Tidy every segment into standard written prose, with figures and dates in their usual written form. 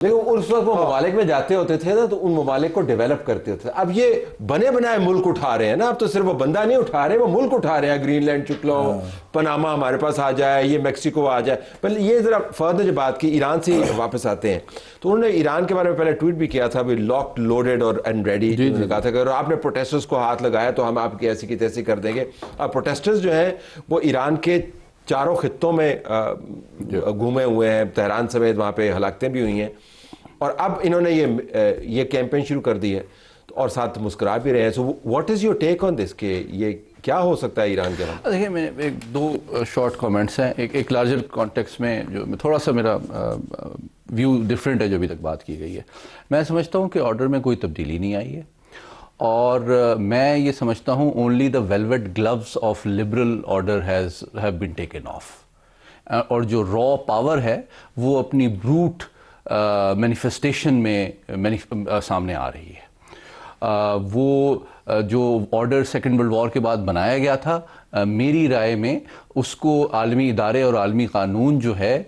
لیکن اس وقت وہ ممالک میں جاتے ہوتے تھے نا تو ان ممالک کو ڈیولپ کرتے ہوتے تھے. اب یہ بنے بنائے ملک اٹھا رہے ہیں نا, اب تو صرف وہ بندہ نہیں اٹھا رہے, وہ ملک اٹھا رہے ہیں. گرین لینڈ چک لو, پناما ہمارے پاس آ جائے, یہ میکسیکو آ جائے. پہلے یہ ذرا فردر جو بات کی ایران سے واپس آتے ہیں تو انہوں نے ایران کے بارے میں پہلے ٹویٹ بھی کیا تھا, بھی لاکڈ لوڈیڈ اور اینڈ ریڈی. انہوں نے کہا تھا کہ اگر آپ نے پروٹیسٹرز کو ہاتھ لگایا تو ہم آپ کی ایسی کی تیسی کر دیں گے. اب پروٹیسٹرز جو ہیں وہ ایران کے چاروں خطوں میں گھومے ہوئے ہیں, تہران سمیت وہاں پہ ہلاکتیں بھی ہوئی ہیں. اور اب انہوں نے یہ کیمپین شروع کر دی ہے اور ساتھ مسکرا بھی رہے ہیں. So what is your take آن دس کہ یہ کیا ہو سکتا ہے ایران کے بعد؟ دیکھیں, میں ایک دو شارٹ کامنٹس ہیں. ایک لارجر کانٹیکسٹ میں جو تھوڑا سا میرا ویو ڈفرینٹ ہے جو ابھی تک بات کی گئی ہے. میں سمجھتا ہوں کہ آرڈر میں کوئی تبدیلی نہیں آئی ہے, اور میں یہ سمجھتا ہوں only the velvet gloves of liberal order have been taken of, اور جو را پاور ہے وہ اپنی بروٹ مینیفیسٹیشن میں سامنے آ رہی ہے. وہ جو آرڈر سیکنڈ ورلڈ وار کے بعد بنایا گیا تھا, میری رائے میں اس کو عالمی ادارے اور عالمی قانون جو ہے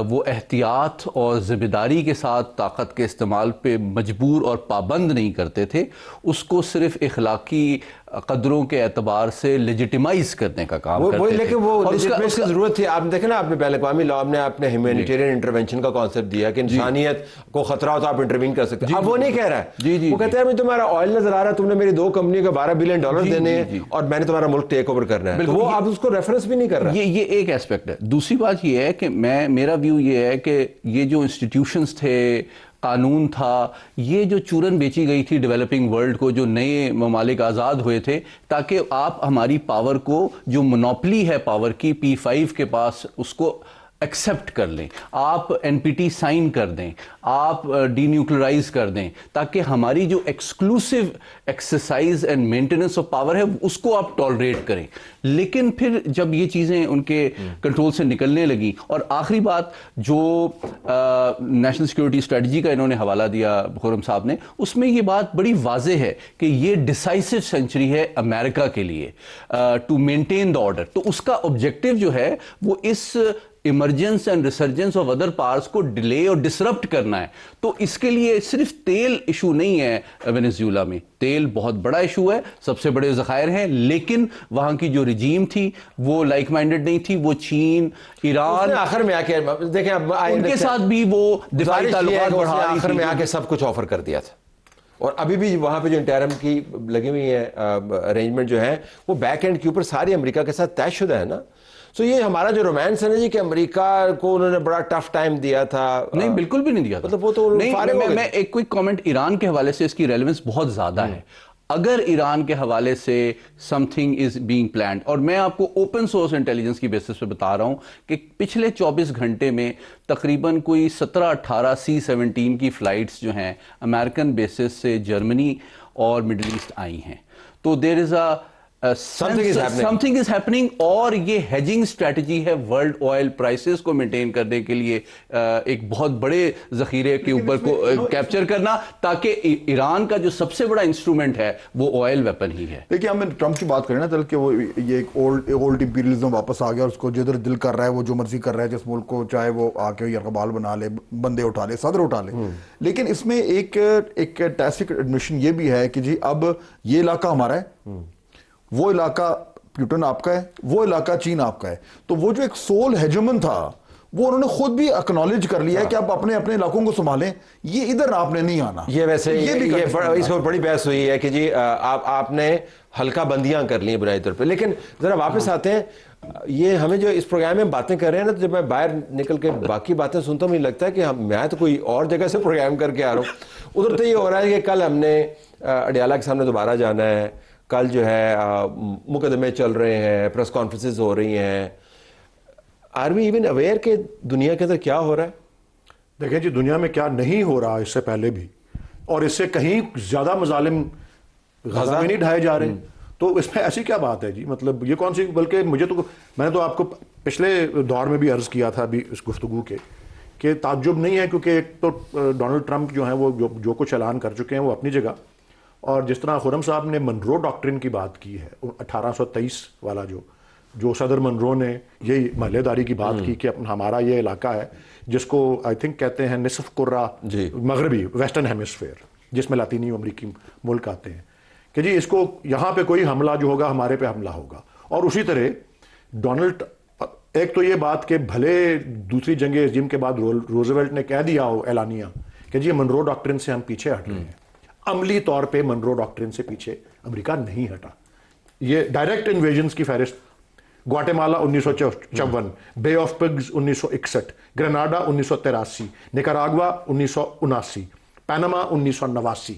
وہ احتیاط اور ذمہ داری کے ساتھ طاقت کے استعمال پہ مجبور اور پابند نہیں کرتے تھے, اس کو صرف اخلاقی قدروں کے اعتبار سے لیجیٹیمائز کرنے کا کام کرتے تھے. لیکن وہ لیجیٹیمیسی کی ضرورت تھی. آپ دیکھیں نا, آپ نے بین الاقوامی لاء میں آپ نے ہیومینیٹیرین انٹرونشن کا کانسیپٹ دیا کہ انسانیت کو خطرہ ہو تو آپ انٹروین کر سکتے ہیں. اب وہ نہیں کہہ رہا ہے, وہ کہتے ہیں میں تمہارا آئل نظر آ رہا ہے, تم نے میری 2 کمپنیوں کا $12 بلین دینے ہیں اور میں نے تمہارا ملک ٹیک اوور کرنا ہے. وہ آپ اس کو ریفرنس بھی نہیں کر رہا. یہ ایک ایسپیکٹ ہے. دوسری بات یہ ہے کہ میرا ویو یہ ہے کہ یہ جو انسٹیٹیوشنز تھے, قانون تھا, یہ جو چورن بیچی گئی تھی ڈیولپنگ ورلڈ کو, جو نئے ممالک آزاد ہوئے تھے تاکہ آپ ہماری پاور کو, جو مونوپلی ہے پاور کی P5 کے پاس, اس کو ایکسیپٹ کر لیں, آپ NPT سائن کر دیں, آپ ڈی نیوکلرائز کر دیں, تاکہ ہماری جو exclusive exercise and maintenance of power ہے اس کو آپ ٹالریٹ کریں. لیکن پھر جب یہ چیزیں ان کے کنٹرول سے نکلنے لگیں, اور آخری بات جو نیشنل سیکیورٹی اسٹریٹجی کا انہوں نے حوالہ دیا خرم صاحب نے, اس میں یہ بات بڑی واضح ہے کہ یہ ڈیسائسو سینچری ہے امریکہ کے لیے ٹو مینٹین دا آرڈر. تو اس کا آبجیکٹو جو ہے وہ اس emergence and resurgence of other powers کو ڈیلے اور ڈسرپٹ کرنا ہے. تو اس کے لیے صرف تیل ایشو نہیں ہے وینیزویلا میں, تیل بہت بڑا ایشو ہے, سب سے بڑے ذخائر ہیں, لیکن وہاں کی جو رجیم تھی وہ لائک مائنڈڈ نہیں تھی. وہ چین, ایران آخر میں آ کے دیکھیں, اب ان کے ساتھ بھی وہ دفاعی تعلقات بڑھا رہی تھی, آخر میں آ کے سب کچھ آفر کر دیا تھا. اور ابھی بھی وہاں پہ جو انٹرم کی لگی ہوئی ہے ارینجمنٹ جو ہے وہ بیک اینڈ کے اوپر ساری امریکہ کے ساتھ طے شدہ ہے نا. سو یہ ہمارا جو رومانس ہے نا جی کہ امریکہ کو انہوں نے بڑا ٹف ٹائم دیا تھا, نہیں بالکل بھی نہیں دیا تھا. مطلب وہ تو میں ایک کوئی کامنٹ ایران کے حوالے سے, اس کی ریلیونس بہت زیادہ ہے. اگر ایران کے حوالے سے some thing is being planned, اور میں آپ کو اوپن سورس انٹیلیجنس کی بیسس پہ بتا رہا ہوں کہ پچھلے 24 گھنٹے میں تقریباً کوئی 17-18 C-17 کی فلائٹس جو ہیں امریکن بیسس سے جرمنی اور مڈل ایسٹ آئی ہیں. تو دیر از اے something is happening, اور یہ ہیجنگ اسٹریٹجی ہے ورلڈ آئل پرائسز کو مینٹین کرنے کے لیے, ایک بہت بڑے ذخیرے کے اوپر کو کیپچر کرنا, تاکہ ایران کا جو سب سے بڑا انسٹرومنٹ ہے وہ آئل ویپن ہی ہے. دیکھیے ہم ٹرمپ کی بات کریں نا, کہ وہ یہ ایک اولڈ امپیریلزم واپس آ گیا, اس کو جدھر دل کر رہا ہے وہ جو مرضی کر رہا ہے جس ملک کو, چاہے وہ آ کے یرغمال بنا لے, بندے اٹھا لے, صدر اٹھا لے. لیکن اس میں ایک ٹیسک ایڈمیشن یہ بھی ہے کہ جی اب یہ علاقہ ہمارا ہے, وہ علاقہ پیوٹن آپ کا ہے, وہ علاقہ چین آپ کا ہے. تو وہ جو ایک سول ہیجمن تھا وہ انہوں نے خود بھی اکنالج کر لیا ہے کہ آپ اپنے اپنے علاقوں کو سنبھالیں, یہ ادھر آپ نے نہیں آنا. یہ ویسے اس کو بڑی بحث ہوئی ہے کہ جی آپ نے ہلکا بندیاں کر لی ہیں بنیادی طور پہ. لیکن ذرا واپس آتے ہیں, یہ ہمیں جو اس پروگرام میں باتیں کر رہے ہیں نا, تو جب میں باہر نکل کے باقی باتیں سنتا ہوں مجھے لگتا ہے کہ میں تو کوئی اور جگہ سے پروگرام کر کے آ رہا ہوں. ادھر تو یہ ہو رہا ہے کہ کل ہم نے اڈیالہ کے سامنے دوبارہ جانا ہے, کل جو ہے مقدمے چل رہے ہیں, پریس کانفرنسز ہو رہی ہیں. آر وی ایون اویئر کہ دنیا کے اندر کیا ہو رہا ہے؟ دیکھیں جی دنیا میں کیا نہیں ہو رہا اس سے پہلے بھی, اور اس سے کہیں زیادہ مظالم غزہ میں نہیں ڈھائے جا رہے. تو اس میں ایسی کیا بات ہے جی, مطلب یہ کون سی, بلکہ میں نے تو آپ کو پچھلے دور میں بھی عرض کیا تھا ابھی اس گفتگو کے, کہ تعجب نہیں ہے, کیونکہ ایک تو ڈونلڈ ٹرمپ جو ہیں وہ جو کچھ اعلان کر چکے ہیں وہ اپنی جگہ, اور جس طرح خرم صاحب نے منرو ڈاکٹرن کی بات کی ہے 1823 والا جو جو صدر منرو نے یہی محلے داری کی بات کی کہ ہمارا یہ علاقہ ہے جس کو آئی تھنک کہتے ہیں نصف قرہ مغربی ویسٹرن ہیمسفیئر، جس میں لاطینی امریکی ملک آتے ہیں، کہ جی اس کو یہاں پہ کوئی حملہ جو ہوگا ہمارے پہ حملہ ہوگا. اور اسی طرح ڈونلڈ، ایک تو یہ بات کہ بھلے دوسری جنگ عظیم کے بعد روزویلٹ نے کہہ دیا ہو اعلانیہ کہ جی منرو ڈاکٹرن سے ہم پیچھے ہٹ رہے ہیں، عملی طور پہ منرو ڈاکٹرن سے پیچھے امریکہ نہیں ہٹا. یہ ڈائریکٹ انویژنز کی فہرست: گواٹیمالا 1954، بے آف پگز 1961، گرناڈا 1983، نکاراگوا 1979، پیناما 1989.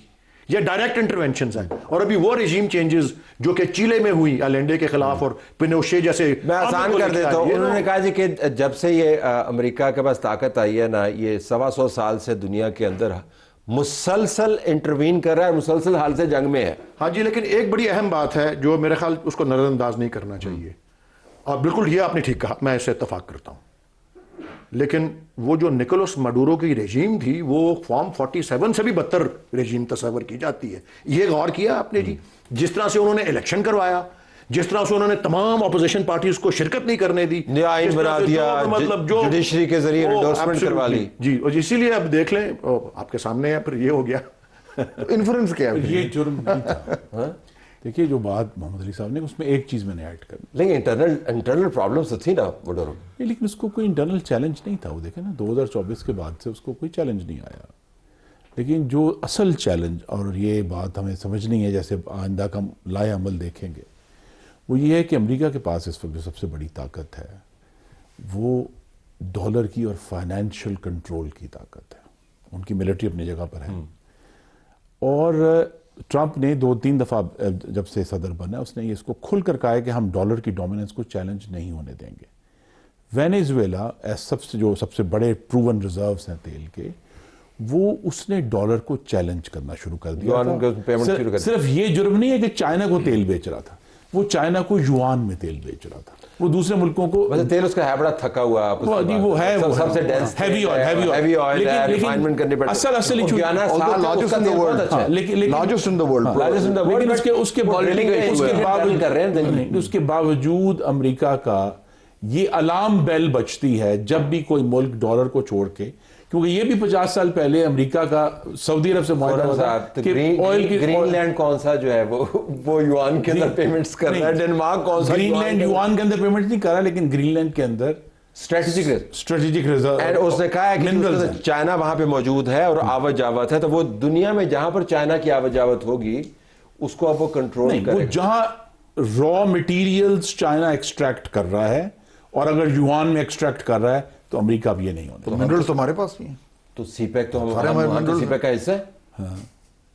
یہ ڈائریکٹ انٹرونشنز ہیں. اور ابھی وہ رژیم چینجز جو کہ چیلے میں ہوئی الینڈے کے خلاف اور پینوشے جیسے، میں آسان کر دیتا ہوں، انہوں نے کہا جی کہ جب سے یہ امریکہ کے پاس طاقت آئی ہے نا، یہ 125 سال سے دنیا کے اندر مسلسل انٹروین کر رہا ہے، مسلسل حال سے جنگ میں ہے. ہاں جی، لیکن ایک بڑی اہم بات ہے جو میرے خیال اس کو نظر انداز نہیں کرنا چاہیے، اور بالکل یہ آپ نے ٹھیک کہا، میں اس سے اتفاق کرتا ہوں. لیکن وہ جو نکولس مڈورو کی رژیم تھی وہ فارم 47 سے بھی بدتر رژیم تصور کی جاتی ہے. یہ غور کیا آپ نے جی؟ جس طرح سے انہوں نے الیکشن کروایا، جس طرح سے انہوں نے تمام اپوزیشن پارٹیز کو شرکت نہیں کرنے دی، نیا آئین بنا دیا، مطلب جو جوڈیشری کے ذریعے انڈورسمنٹ کروا لی جی. اور اسی لیے اب دیکھ لیں آپ کے سامنے ہے، پھر یہ ہو گیا. انفرنس کیا ہے؟ یہ جرم نہیں تھا. دیکھیے جو بات محمد علی صاحب نے، اس میں ایک چیز میں نے ایڈ کر دی، لیکن انٹرنل پرابلمس تو تھی نا مڈورو. لیکن اس کو کوئی انٹرنل چیلنج نہیں تھا. وہ دیکھیں نا 2024 کے بعد سے اس کو کوئی چیلنج نہیں آیا. لیکن جو اصل چیلنج، اور یہ بات ہمیں سمجھنی ہے جیسے آئندہ کا لائے عمل دیکھیں گے، وہ یہ ہے کہ امریکہ کے پاس اس وقت جو سب سے بڑی طاقت ہے وہ ڈالر کی اور فائنینشیل کنٹرول کی طاقت ہے. ان کی ملٹری اپنی جگہ پر ہے. اور ٹرمپ نے 2-3 دفعہ جب سے صدر بنا، اس نے اس کو کھل کر کہا ہے کہ ہم ڈالر کی ڈومیننس کو چیلنج نہیں ہونے دیں گے. وینیزویلا جو سب سے بڑے پروون ریزروز ہیں تیل کے، وہ اس نے ڈالر کو چیلنج کرنا شروع کر دیا تھا. صرف یہ جرم نہیں ہے کہ چائنا کو تیل بیچ رہا تھا، وہ چائنا کو یوان میں تیل بیچ رہا تھا. وہ دوسرے ملکوں کو تیل اس کا ہے بڑا تھکا ہوا، وہ ہے سب سے ڈینس ہیوی آئل ہے، ریفائنمنٹ کرنی پڑتی ہے. اصل لیکن اس کے باوجود امریکہ کا یہ الارم بیل بجتی ہے جب بھی کوئی ملک ڈالر کو چھوڑ کے، کیونکہ یہ بھی 50 سال پہلے امریکہ کا سعودی عرب سے معاہدہ تھا کہ آئل کی گرین لینڈ کون سا جو ہے وہ یوان کے اندر پیمنٹس کر رہا ہے، ڈنمارک کون سا گرین لینڈ یوان کے اندر پیمنٹ نہیں کر رہا، لیکن گرین لینڈ کے اندر اسٹریٹجک ریزرو. اینڈ اس نے کہا ہے کہ چائنا وہاں پہ موجود ہے اور آوت جاوت ہے، تو وہ دنیا میں جہاں پر چائنا کی آوت جاوت ہوگی اس کو اب وہ کنٹرول کرے. وہ جہاں را مٹیریلز چائنا ایکسٹریکٹ کر رہا ہے اور اگر یوان میں ایکسٹریکٹ کر رہا ہے تو امریکہ بھی یہ نہیں ہوتا. تو منرل ہمارے پاس نہیں ہے، تو سی پیک تو ہم سی پیک کا حصہ ہے.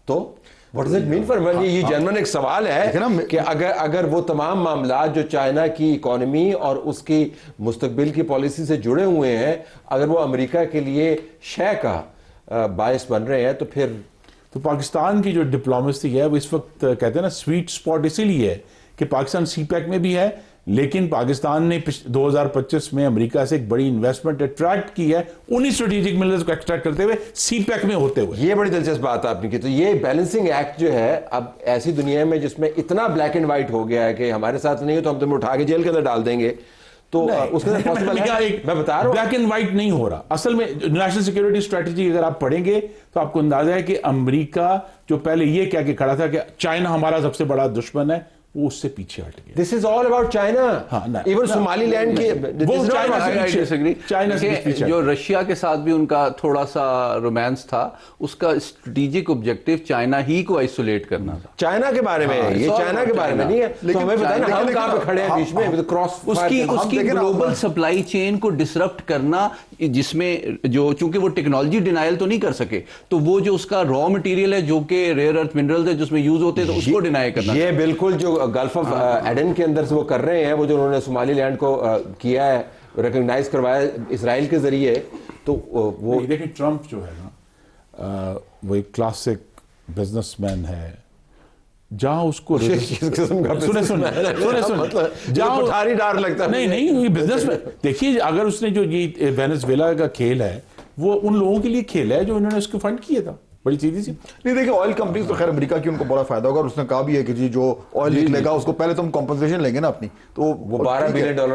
تو what does it mean for me؟ یہ جنرل ایک سوال ہے کہ اگر وہ تمام معاملات جو چائنا کی اکانومی اور اس کی مستقبل کی پالیسی سے جڑے ہوئے ہیں، اگر وہ امریکہ کے لیے شے کا باعث بن رہے ہیں، تو پھر تو پاکستان کی جو ڈپلومیسی ہے وہ اس وقت کہتے ہیں نا سویٹ سپاٹ اسی لیے ہے کہ پاکستان سی پیک میں بھی ہے، لیکن پاکستان نے 2025 میں امریکہ سے ایک بڑی انویسٹمنٹ اٹریکٹ کی ہے انہی اسٹریٹجک منرلز کو ایکسٹریکٹ کرتے ہوئے، سی پیک میں ہوتے ہوئے. یہ بڑی دلچسپ بات آپ نے کی. تو یہ بیلنسنگ ایکٹ جو ہے اب ایسی دنیا میں جس میں اتنا بلیک اینڈ وائٹ ہو گیا ہے کہ ہمارے ساتھ نہیں ہے تو ہم تمہیں اٹھا کے جیل کے اندر ڈال دیں گے، تو اس کے اندر پاسبل ہے. میں بتا رہا ہوں بلیک اینڈ وائٹ نہیں ہو رہا. اصل میں نیشنل سیکورٹی اسٹریٹجی اگر آپ پڑھیں گے تو آپ کو اندازہ ہے کہ امریکہ جو پہلے یہ کہہ کے کھڑا تھا کہ چائنا ہمارا سب سے بڑا دشمن ہے، وہ اس سے پیچھے ہٹ گیا. This is all about China. Even Somali land کی چائنا سے جو رشیا کے ساتھ بھی ان کا تھوڑا سا رومانس تھا، اس کا اسٹریٹجک آبجیکٹو چائنا ہی کو آئسولیٹ کرنا تھا. چائنا کے بارے میں یہ چائنا کے بارے میں نہیں ہے. لیکن ہمیں پتہ ہے نا ہم کہاں پہ کھڑے ہیں بیچ میں کراس اس کی گلوبل سپلائی چین کو ڈسرپٹ کرنا، جس میں جو چونکہ وہ ٹیکنالوجی ڈینائل تو نہیں کر سکے، تو وہ جو اس کا را مٹیریل ہے جو کہ ریئر ارتھ منرلز ہے جس میں یوز ہوتے ہیں، تو اس کو ڈینائی کرنا. یہ بالکل جو گلف آف ایڈن کے اندر سے وہ کر رہے ہیں، وہ جو انہوں نے صومالی لینڈ کو کیا ہے، ریکگنائز کروایا اسرائیل کے ذریعے، تو وہ دیکھیں ٹرمپ جو ہے نا وہ ایک کلاسک بزنس مین ہے. جہاں اس کو پٹھاری ڈار لگتا ہے. نہیں بزنس میں دیکھیے، اگر اس نے جو یہ وینیزویلا کا کھیل ہے وہ ان لوگوں کے لیے کھیل ہے جو انہوں نے اس کو فنڈ کیا تھا. بڑی سیدھی سی نہیں دیکھیں آئل کمپنیز تو خیر امریکہ کی ان کو بڑا فائدہ ہوگا اور اس نے کہا بھی ہے کہ جی جو آئل نکلے گا اس کو پہلے تم کمپنسیشن لیں گے نا اپنی, تو وہ $12 بلین کا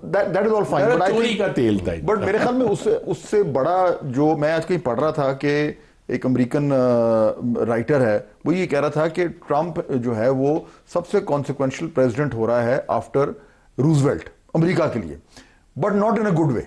دیٹ از آل فائن, چوری کا تیل تھا. بٹ میرے خیال میں اس سے بڑا جو میں آج کہیں پڑھ رہا تھا کہ ایک امریکن رائٹر ہے وہ یہ کہہ رہا تھا کہ ٹرمپ جو ہے وہ سب سے کانسیکوینشل پریزیڈنٹ ہو رہا ہے آفٹر روزویلٹ امریکہ کے لیے, but not in a good way,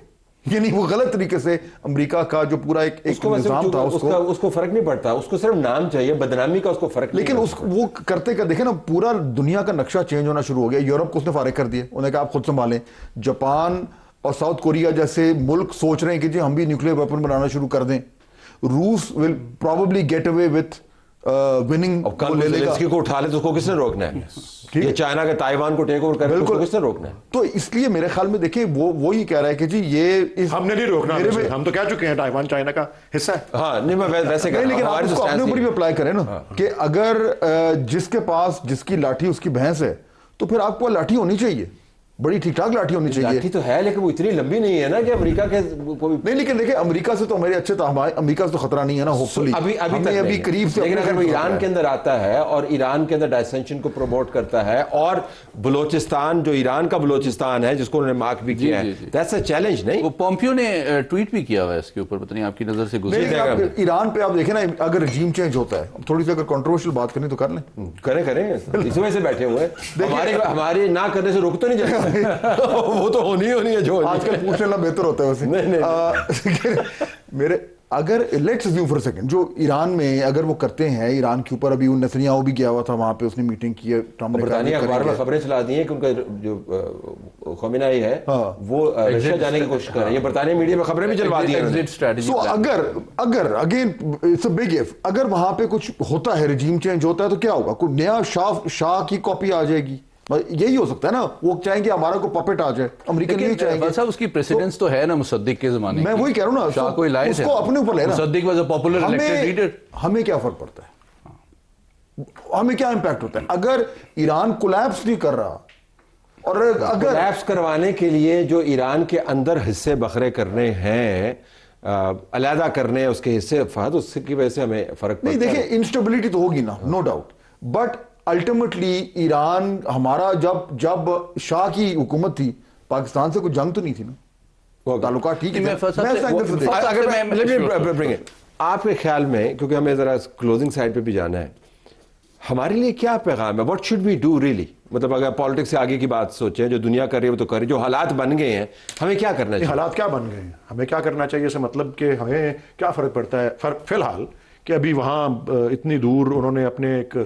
یعنی وہ غلط طریقے سے امریکہ کا جو پورا ایک نظام تھا اس کو فرق نہیں پڑتا, اس کو صرف نام چاہیے, بدنامی کا اس کو فرق نہیں. لیکن وہ کرتے کر دیکھیں نا پورا دنیا کا نقشہ چینج ہونا شروع ہو گیا. یورپ کو اس نے فارغ کر دیا, انہوں نے کہا آپ خود سنبھالیں. جاپان اور ساؤتھ کوریا جیسے ملک سوچ رہے ہیں کہ جی ہم بھی نیوکلیر ویپن بنانا شروع کر دیں. روس will probably get away with winning, کو اٹھا لے تو اس کو کس نے روکنا ہے؟ یہ چائنا کے تائیوان کو ٹیک اوور کرے تو کس نے روکنا ہے؟ تو اس لیے میرے خیال میں دیکھیں وہ یہ کہہ رہا ہے کہ جی یہ ہم نے نہیں روکنا, ہم تو کہہ چکے ہیں تائیوان چائنا کا حصہ ہے. ہاں نہیں میں ویسے کہہ, لیکن آپ اس کو اپنے اوپر بھی اپلائی کریں نا کہ اگر جس کے پاس جس کی لاٹھی اس کی بھینس ہے تو پھر آپ کو لاٹھی ہونی چاہیے, بڑی ٹھیک ٹھاک لاٹھی ہونی چاہیے. لاٹھی تو ہے لیکن وہ اتنی لمبی نہیں ہے نا کہ امریکہ کے نہیں, لیکن دیکھیں امریکہ سے تو ہمارے اچھے امریکہ سے تو خطرہ نہیں ہے نا ہوپ فلی ابھی قریب سے. لیکن اگر وہ ایران کے اندر آتا ہے اور ایران کے اندر ڈائسینشن کو پروموٹ کرتا ہے اور بلوچستان جو ایران کا بلوچستان ہے جس کو انہوں نے مارک بھی کیا ہے, دیٹس اے چیلنج. نہیں وہ پومپیو نے ٹویٹ بھی کیا ہوا ہے اس کے اوپر, پتہ نہیں آپ کی نظر سے گزر جائے گا. ایران پہ آپ دیکھیں نا اگر رجیم چینج ہوتا ہے تھوڑی سی اگر کنٹروورشل بات کرنی تو کر لیں, کریں اسی وجہ سے بیٹھے ہوئے ہیں. ہمارے نہ کرنے سے روک تو نہیں جاتا, وہ تو ہونی ہے جو آج کل پوچھ لینا بہتر ہوتا ہے ویسے. میرے اگر لیٹس اسیوم فار سیکنڈ جو ایران میں اگر وہ کرتے ہیں ایران کے اوپر, ابھی نیتنیاہو بھی گیا ہوا تھا وہاں پہ, اس نے میٹنگ کی ہے. برطانیہ اخبار میں خبریں چلا دی ہیں کہ ان کا جو خامنہئی ہے وہ رشیا جانے کی کوشش کر رہے ہیں. یہ برطانیہ میڈیا میں خبریں بھی چلوا دی ہیں. سو اگر again it's a big F, اگر وہاں پہ کچھ ہوتا ہے رجیم چینج ہوتا ہے تو کیا ہوگا؟ کوئی نیا شاہ کی کاپی آ جائے گی, یہی ہو سکتا ہے نا. وہ چاہیں گے ہمارا کو پپٹ آ جائے, امریکن نہیں چاہیں گے. صاحب اس کی پریسیڈنس تو ہے نا مصدق کے زمانے, میں وہی کہہ رہا ہوں نا, شاہ کو الائے تھے, اس کو اپنے اوپر لینا. مصدق was a popular elected leader. ہمیں کیا فرق پڑتا ہے, ہمیں کیا امپیکٹ ہوتا ہے اگر ایران کولیپس نہیں کر رہا؟ اور اگر کولیپس کروانے کے لیے جو ایران کے اندر حصے بکھرے کرنے ہیں, علیحدہ کرنے اس کے حصے, فہد اس کی وجہ سے ہمیں فرق نہیں. دیکھیں انسٹیبلٹی تو ہوگی نا, no doubt, but ultimately Iran ہمارا جب شاہ کی حکومت تھی پاکستان سے کوئی جنگ تو نہیں تھی نا, تعلقات ٹھیک ہے. آپ کے خیال میں, کیونکہ ہمیں ذرا کلوزنگ سائڈ پہ بھی جانا ہے, ہمارے لیے کیا پیغام ہے؟ What should we do really? مطلب اگر پالیٹکس سے آگے کی بات سوچیں, جو دنیا کر رہی ہے وہ تو کر رہی ہے, جو حالات بن گئے ہیں ہمیں کیا کرنا چاہیے؟ حالات کیا بن گئے ہیں, ہمیں کیا کرنا چاہیے سے مطلب کہ ہمیں کیا فرق پڑتا ہے فی الحال کہ ابھی وہاں اتنی دور انہوں نے اپنے ایک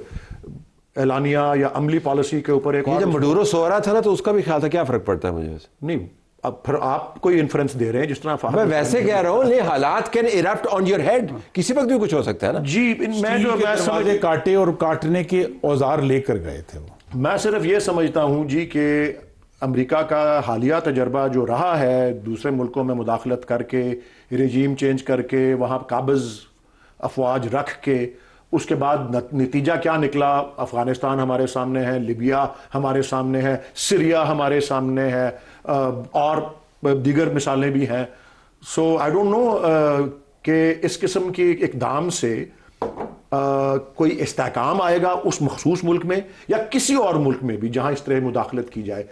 اعلانیہ یا عملی پالیسی کے اوپر ایک, جب مڈورو سو رہا تھا نا تو اس کا بھی خیال تھا, کیا فرق پڑتا ہے مجھے؟ نہیں, اب پھر آپ کوئی انفرنس دے رہے ہیں جس طرح میں ویسے کہہ رہا ہوں, نہیں حالات کین ایرپٹ آن یور ہیڈ, کسی وقت بھی کچھ ہو سکتا ہے نا. جی میں سمجھے کاٹے اور کاٹنے کے اوزار لے کر گئے تھے وہ. میں صرف یہ سمجھتا ہوں جی کہ امریکہ کا حالیہ تجربہ جو رہا ہے دوسرے ملکوں میں مداخلت کر کے, رجیم چینج کر کے, وہاں قابض افواج رکھ کے, اس کے بعد نتیجہ کیا نکلا؟ افغانستان ہمارے سامنے ہے, لیبیا ہمارے سامنے ہے, سیریا ہمارے سامنے ہے, اور دیگر مثالیں بھی ہیں. سو آئی ڈونٹ نو کہ اس قسم کی اقدام سے کوئی استحکام آئے گا اس مخصوص ملک میں یا کسی اور ملک میں بھی جہاں اس طرح مداخلت کی جائے.